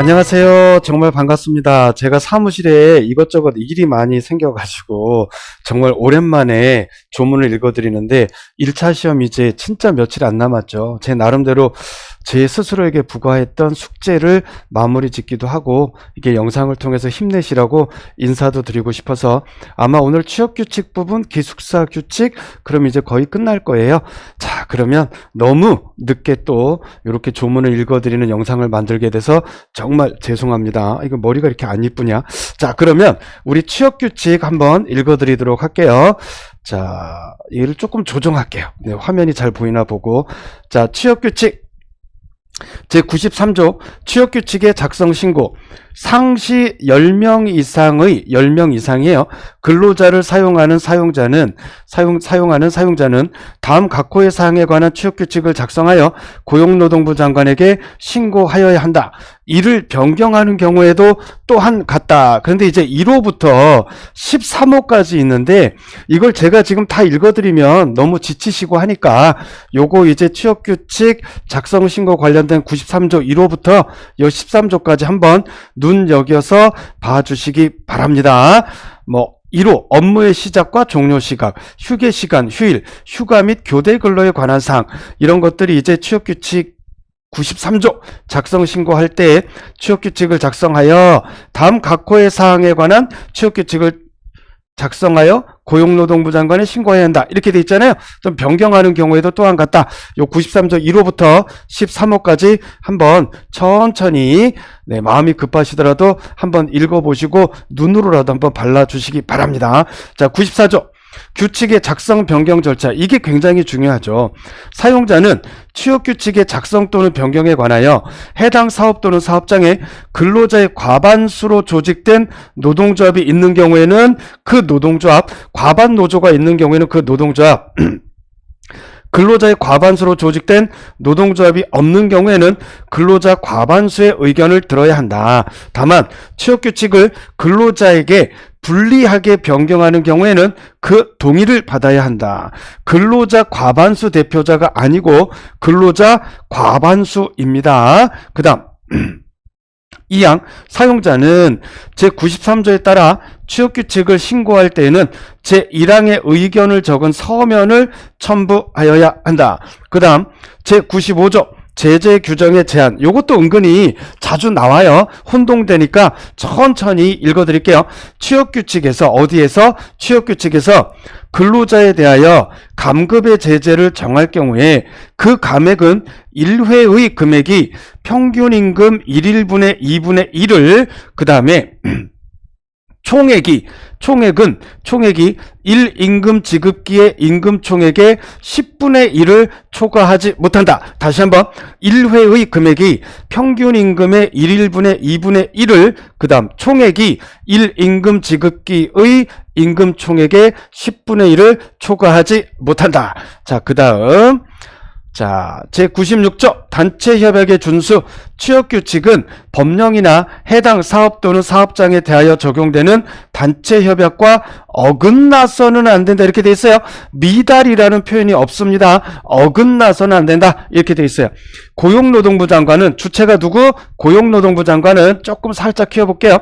안녕하세요. 정말 반갑습니다. 제가 사무실에 이것저것 일이 많이 생겨가지고 정말 오랜만에 조문을 읽어드리는데 1차 시험 이제 진짜 며칠 안 남았죠. 제 나름대로 제 스스로에게 부과했던 숙제를 마무리 짓기도 하고 이게 영상을 통해서 힘내시라고 인사도 드리고 싶어서 아마 오늘 취업규칙 부분, 기숙사 규칙 그럼 이제 거의 끝날 거예요. 자, 그러면 너무 늦게 또 이렇게 조문을 읽어드리는 영상을 만들게 돼서 정말 죄송합니다. 이거 머리가 이렇게 안 이쁘냐? 자, 그러면 우리 취업규칙 한번 읽어드리도록 할게요. 자, 얘를 조금 조정할게요. 네, 화면이 잘 보이나 보고. 자, 취업규칙 제93조 취업규칙의 작성 신고. 상시 10명 이상이에요. 근로자를 사용하는 사용자는 다음 각 호의 사항에 관한 취업규칙을 작성하여 고용노동부 장관에게 신고하여야 한다. 이를 변경하는 경우에도 또한 같다. 그런데 이제 1호부터 13호까지 있는데 이걸 제가 지금 다 읽어드리면 너무 지치시고 하니까 요거 이제 취업규칙 작성 신고 관련된 93조 1호부터 요 13조까지 한번 눈여겨서 봐주시기 바랍니다. 1호 업무의 시작과 종료 시각, 휴게 시간, 휴일, 휴가 및 교대 근로에 관한 사항 이런 것들이 이제 취업규칙 93조 작성 신고할 때 취업규칙을 작성하여 다음 각 호의 사항에 관한 취업규칙을 작성하여 고용노동부 장관에 신고해야 한다. 이렇게 돼 있잖아요. 좀 변경하는 경우에도 또한 같다. 요 93조 1호부터 13호까지 한번 천천히 마음이 급하시더라도 한번 읽어보시고 눈으로라도 한번 발라주시기 바랍니다. 자, 94조 규칙의 작성 변경 절차. 이게 굉장히 중요하죠. 사용자는 취업규칙의 작성 또는 변경에 관하여 해당 사업 또는 사업장에 근로자의 과반수로 조직된 노동조합이 있는 경우에는 그 노동조합, 과반 노조가 있는 경우에는 그 노동조합, 근로자의 과반수로 조직된 노동조합이 없는 경우에는 근로자 과반수의 의견을 들어야 한다. 다만 취업규칙을 근로자에게 불리하게 변경하는 경우에는 그 동의를 받아야 한다. 근로자 과반수 대표자가 아니고 근로자 과반수입니다. 그 다음 2항 사용자는 제93조에 따라 취업규칙을 신고할 때에는 제1항의 의견을 적은 서면을 첨부하여야 한다. 그 다음 제95조 제재 규정의 제한. 요것도 은근히 자주 나와요. 혼동되니까 천천히 읽어드릴게요. 취업규칙에서 어디에서? 취업규칙에서 근로자에 대하여 감급의 제재를 정할 경우에 그 감액은 1회의 금액이 평균임금 1일분의 2분의 1을 그 다음에 총액은 1임금 지급기의 임금 총액의 10분의 1을 초과하지 못한다. 다시 한번 1회의 금액이 평균 임금의 1일분의 2분의 1을 그 다음 총액이 1임금 지급기의 임금 총액의 10분의 1을 초과하지 못한다. 자, 그 다음 제96조 단체협약의 준수. 취업규칙은 법령이나 해당 사업 또는 사업장에 대하여 적용되는 단체협약과 어긋나서는 안 된다. 이렇게 돼 있어요. 미달이라는 표현이 없습니다. 어긋나서는 안 된다. 이렇게 돼 있어요. 고용노동부 장관은 주체가 누구? 고용노동부 장관은 조금 살짝 키워볼게요.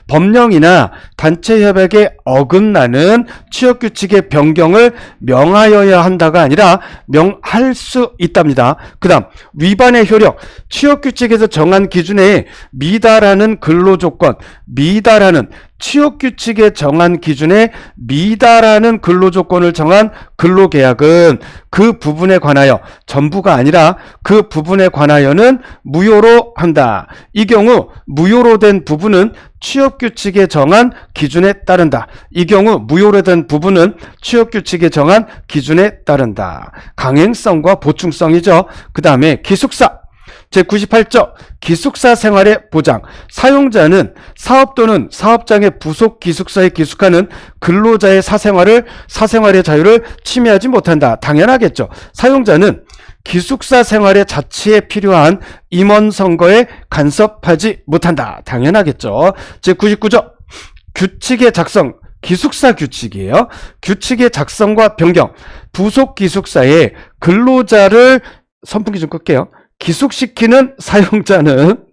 법령이나 단체협약에 어긋나는 취업규칙의 변경을 명하여야 한다가 아니라 명할 수 있답니다. 그 다음 위반의 효력. 취업규칙에서 정한 기준에 미달하는 근로조건, 취업규칙에 정한 기준에 미달하는 근로조건을 정한 근로계약은 그 부분에 관하여, 전부가 아니라 그 부분에 관하여는 무효로 한다. 이 경우 무효로 된 부분은 취업규칙에 정한 기준에 따른다. 이 경우 무효로 된 부분은 취업규칙에 정한 기준에 따른다. 강행성과 보충성이죠. 그 다음에 기숙사. 제98조 기숙사 생활의 보장. 사용자는 사업 또는 사업장의 부속 기숙사에 기숙하는 근로자의 사생활의 자유를 침해하지 못한다. 당연하겠죠. 사용자는 기숙사 생활의 자치에 필요한 임원 선거에 간섭하지 못한다. 당연하겠죠. 제99조 규칙의 작성. 기숙사 규칙이에요. 규칙의 작성과 변경. 부속 기숙사에 근로자를 선풍기 좀 끌게요. 기숙시키는 사용자는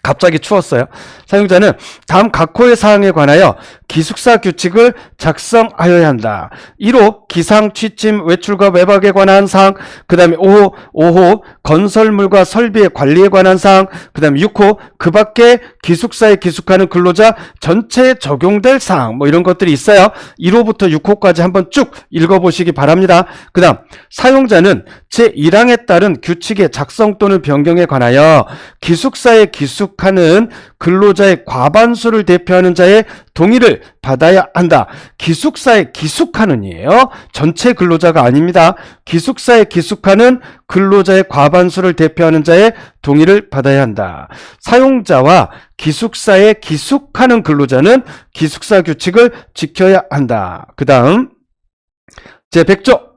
갑자기 추웠어요. 사용자는 다음 각호의 사항에 관하여 기숙사 규칙을 작성하여야 한다. 1호 기상, 취침, 외출과 외박에 관한 사항, 그 다음에 5호 건설물과 설비의 관리에 관한 사항, 그 다음에 6호 그 밖에 기숙사에 기숙하는 근로자 전체에 적용될 사항, 뭐 이런 것들이 있어요. 1호부터 6호까지 한번 쭉 읽어보시기 바랍니다. 그 다음 사용자는 제1항에 따른 규칙의 작성 또는 변경에 관하여 기숙사에 기숙하는 근로자의 과반수를 대표하는 자의 동의를 받아야 한다. 기숙사에 기숙하는 이에요. 전체 근로자가 아닙니다. 기숙사에 기숙하는 근로자의 과반수를 대표하는 자의 동의를 받아야 한다. 사용자와 기숙사에 기숙하는 근로자는 기숙사 규칙을 지켜야 한다. 그 다음 제100조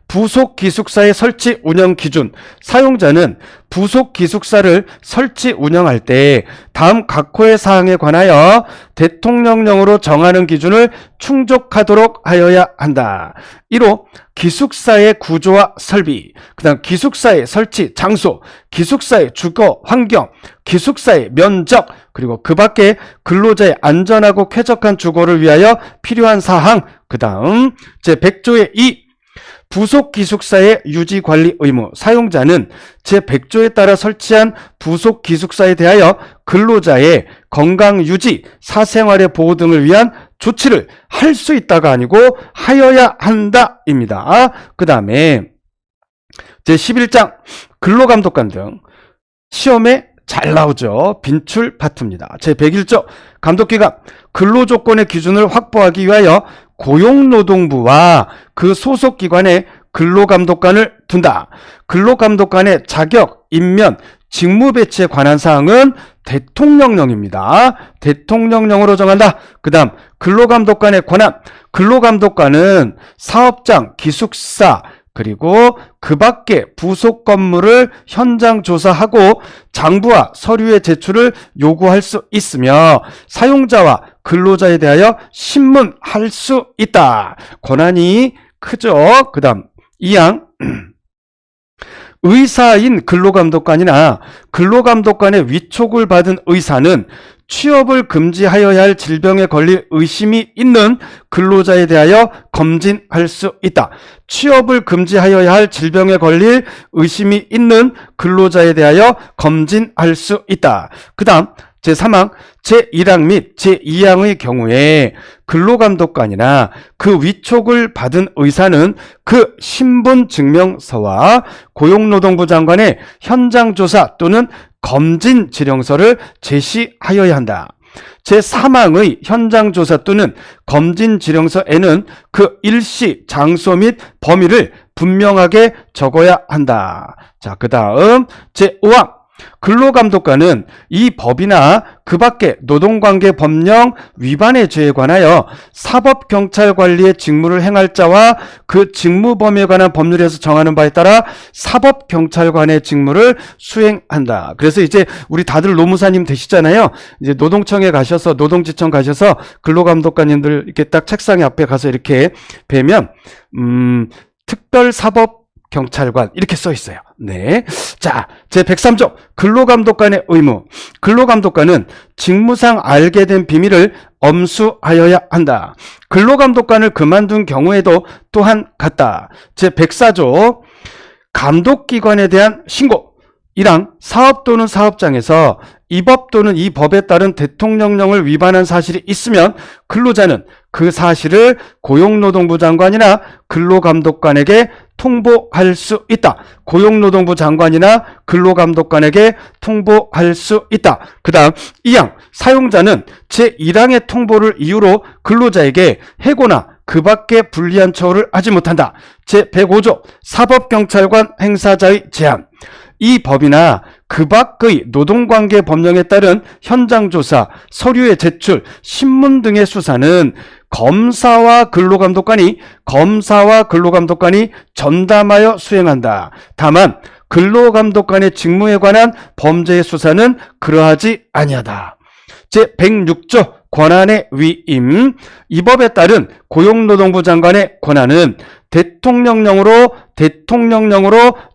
부속 기숙사의 설치 운영 기준. 사용자는 부속 기숙사를 설치 운영할 때 다음 각호의 사항에 관하여 대통령령으로 정하는 기준을 충족하도록 하여야 한다. 1호 기숙사의 구조와 설비, 그 다음 기숙사의 설치 장소, 기숙사의 주거 환경, 기숙사의 면적, 그리고 그 밖에 근로자의 안전하고 쾌적한 주거를 위하여 필요한 사항. 그 다음 제100조의 2 부속 기숙사의 유지 관리 의무. 사용자는 제100조에 따라 설치한 부속 기숙사에 대하여 근로자의 건강 유지, 사생활의 보호 등을 위한 조치를 할 수 있다가 아니고 하여야 한다 입니다. 그 다음에 제11장 근로감독관 등 시험에 잘 나오죠. 빈출 파트입니다. 제101조 감독기관 근로조건의 기준을 확보하기 위하여 고용노동부와 그 소속기관에 근로감독관을 둔다. 근로감독관의 자격, 임면, 직무 배치에 관한 사항은 대통령령입니다. 대통령령으로 정한다. 그 다음 근로감독관의 권한. 근로감독관은 사업장, 기숙사, 그리고 그 밖에 부속 건물을 현장 조사하고 장부와 서류의 제출을 요구할 수 있으며 사용자와 근로자에 대하여 신문할 수 있다. 권한이 크죠. 그 다음 2항 의사인 근로감독관이나 근로감독관의 위촉을 받은 의사는 취업을 금지하여야 할 질병에 걸릴 의심이 있는 근로자에 대하여 검진할 수 있다. 취업을 금지하여야 할 질병에 걸릴 의심이 있는 근로자에 대하여 검진할 수 있다. 그 다음 제3항 제1항 및 제2항의 경우에 근로감독관이나 그 위촉을 받은 의사는 그 신분증명서와 고용노동부 장관의 현장조사 또는 검진 지령서를 제시하여야 한다. 제3항의 현장조사 또는 검진 지령서에는 그 일시, 장소 및 범위를 분명하게 적어야 한다. 자, 그 다음 제5항 근로감독관은 이 법이나 그 밖의 노동관계 법령 위반의 죄에 관하여 사법경찰관리의 직무를 행할 자와 그 직무 범위에 관한 법률에서 정하는 바에 따라 사법경찰관의 직무를 수행한다. 그래서 이제 우리 다들 노무사님 되시잖아요. 이제 노동청에 가셔서 노동지청 가셔서 근로감독관님들 이렇게 딱 책상에 앞에 가서 이렇게 뵈면 특별사법 경찰관 이렇게 써 있어요. 네. 자, 제103조 근로감독관의 의무. 근로감독관은 직무상 알게 된 비밀을 엄수하여야 한다. 근로감독관을 그만둔 경우에도 또한 같다. 제104조 감독기관에 대한 신고. 1항 사업 또는 사업장에서 이 법 또는 이 법에 따른 대통령령을 위반한 사실이 있으면 근로자는 그 사실을 고용노동부 장관이나 근로감독관에게 통보할 수 있다. 고용노동부 장관이나 근로감독관에게 통보할 수 있다. 그 다음 2항 사용자는 제1항의 통보를 이유로 근로자에게 해고나 그 밖에 불리한 처우를 하지 못한다. 제105조 사법경찰관 행사자의 제한. 이 법이나 그 밖의 노동관계 법령에 따른 현장조사, 서류의 제출, 신문 등의 수사는 검사와 근로감독관이 전담하여 수행한다. 다만 근로감독관의 직무에 관한 범죄의 수사는 그러하지 아니하다. 제106조 권한의 위임. 이 법에 따른 고용노동부 장관의 권한은 대통령령으로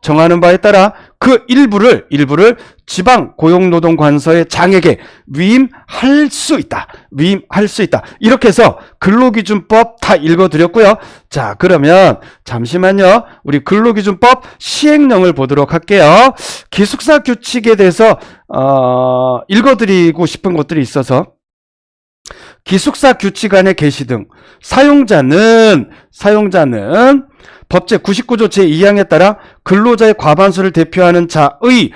정하는 바에 따라 그 일부를 지방고용노동관서의 장에게 위임할 수 있다. 위임할 수 있다. 이렇게 해서 근로기준법 다 읽어드렸고요. 자, 그러면 잠시만요. 우리 근로기준법 시행령을 보도록 할게요. 기숙사 규칙에 대해서 읽어드리고 싶은 것들이 있어서 기숙사 규칙 안에 게시 등 사용자는 법제 99조 제2항에 따라 근로자의 과반수를 대표하는 자의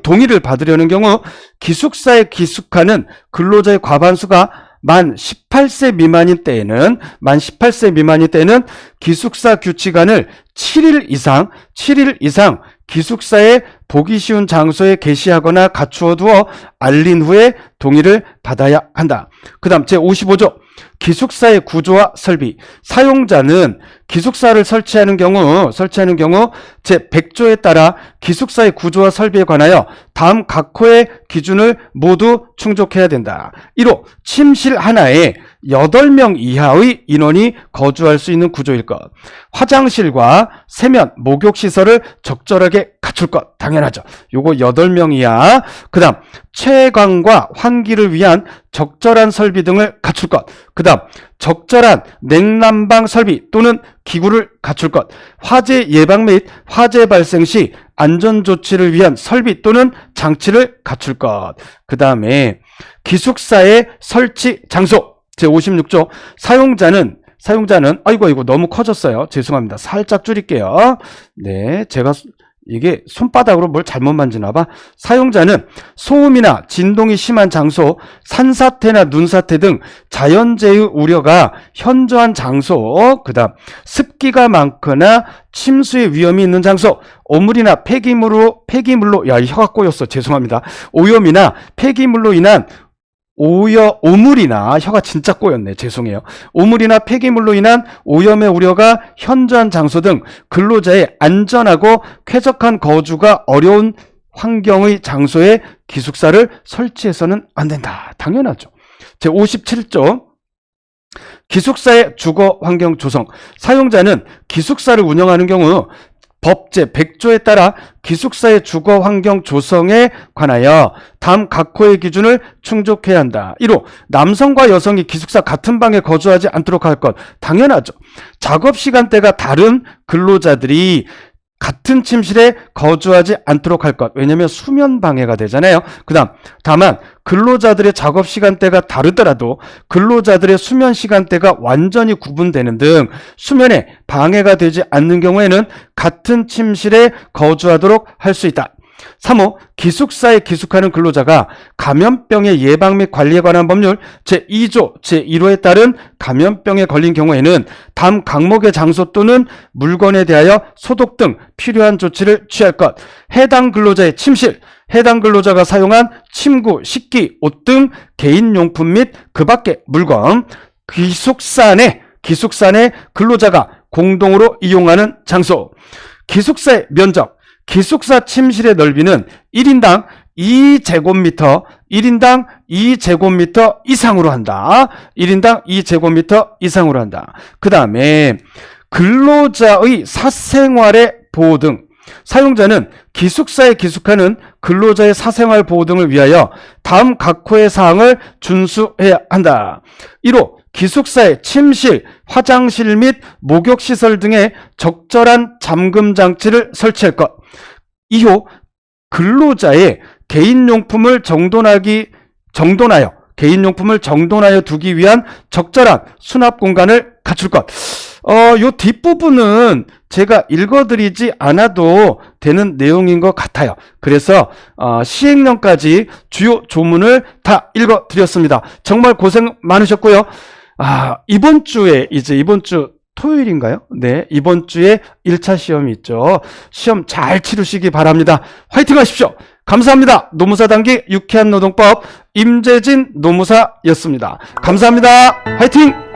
동의를 받으려는 경우 기숙사에 기숙하는 근로자의 과반수가 만 18세 미만인 때에는 기숙사 규칙안을 7일 이상 기숙사에 보기 쉬운 장소에 게시하거나 갖추어 두어 알린 후에 동의를 받아야 한다. 그 다음 제55조 기숙사의 구조와 설비. 사용자는 기숙사를 설치하는 경우 제100조에 따라 기숙사의 구조와 설비에 관하여 다음 각 호의 기준을 모두 충족해야 된다. 1호 침실 하나에 8명 이하의 인원이 거주할 수 있는 구조일 것. 화장실과 세면, 목욕시설을 적절하게 갖출 것. 당연하죠. 요거 8명 이하. 그 다음 채광과 환기를 위한 적절한 설비 등을 갖출 것. 그 다음 적절한 냉난방 설비 또는 기구를 갖출 것. 화재 예방 및 화재 발생 시 안전조치를 위한 설비 또는 장치를 갖출 것. 그 다음에 기숙사의 설치 장소. 제56조 사용자는 아이고 너무 커졌어요. 죄송합니다. 살짝 줄일게요. 네, 제가 이게 손바닥으로 뭘 잘못 만지나 봐. 사용자는 소음이나 진동이 심한 장소, 산사태나 눈사태 등 자연재해 우려가 현저한 장소, 그 다음 습기가 많거나 침수의 위험이 있는 장소, 오물이나 폐기물로 혀가 꼬였어. 죄송합니다. 오염이나 폐기물로 인한 오물이나 혀가 진짜 꼬였네. 죄송해요. 오물이나 폐기물로 인한 오염의 우려가 현저한 장소 등 근로자의 안전하고 쾌적한 거주가 어려운 환경의 장소에 기숙사를 설치해서는 안 된다. 당연하죠. 제57조 기숙사의 주거 환경 조성. 사용자는 기숙사를 운영하는 경우 법제 100조에 따라 기숙사의 주거 환경 조성에 관하여 다음 각 호의 기준을 충족해야 한다. 1호 남성과 여성이 기숙사 같은 방에 거주하지 않도록 할 것. 당연하죠. 작업 시간대가 다른 근로자들이 같은 침실에 거주하지 않도록 할 것. 왜냐하면 수면 방해가 되잖아요. 그 다음 다만 근로자들의 작업 시간대가 다르더라도 근로자들의 수면 시간대가 완전히 구분되는 등 수면에 방해가 되지 않는 경우에는 같은 침실에 거주하도록 할 수 있다. 3호 기숙사에 기숙하는 근로자가 감염병의 예방 및 관리에 관한 법률 제2조 제1호에 따른 감염병에 걸린 경우에는 다음 각목의 장소 또는 물건에 대하여 소독 등 필요한 조치를 취할 것. 해당 근로자의 침실, 해당 근로자가 사용한 침구, 식기, 옷 등 개인용품 및 그 밖의 물건, 기숙사 내 근로자가 공동으로 이용하는 장소, 기숙사의 면적, 기숙사 침실의 넓이는 1인당 2제곱미터 이상으로 한다. 1인당 2제곱미터 이상으로 한다. 그 다음에 근로자의 사생활의 보호 등. 사용자는 기숙사에 기숙하는 근로자의 사생활 보호 등을 위하여 다음 각 호의 사항을 준수해야 한다. 1호 기숙사의 침실, 화장실 및 목욕시설 등에 적절한 잠금 장치를 설치할 것. 2호 근로자의 개인용품을 정돈하여 두기 위한 적절한 수납 공간을 갖출 것. 요 뒷부분은 제가 읽어드리지 않아도 되는 내용인 것 같아요. 그래서 시행령까지 주요 조문을 다 읽어드렸습니다. 정말 고생 많으셨고요. 이번 주 토요일인가요? 네, 이번 주에 1차 시험이 있죠. 시험 잘 치르시기 바랍니다. 화이팅 하십시오. 감사합니다. 노무사 단기 유쾌한 노동법 임재진 노무사였습니다. 감사합니다. 화이팅!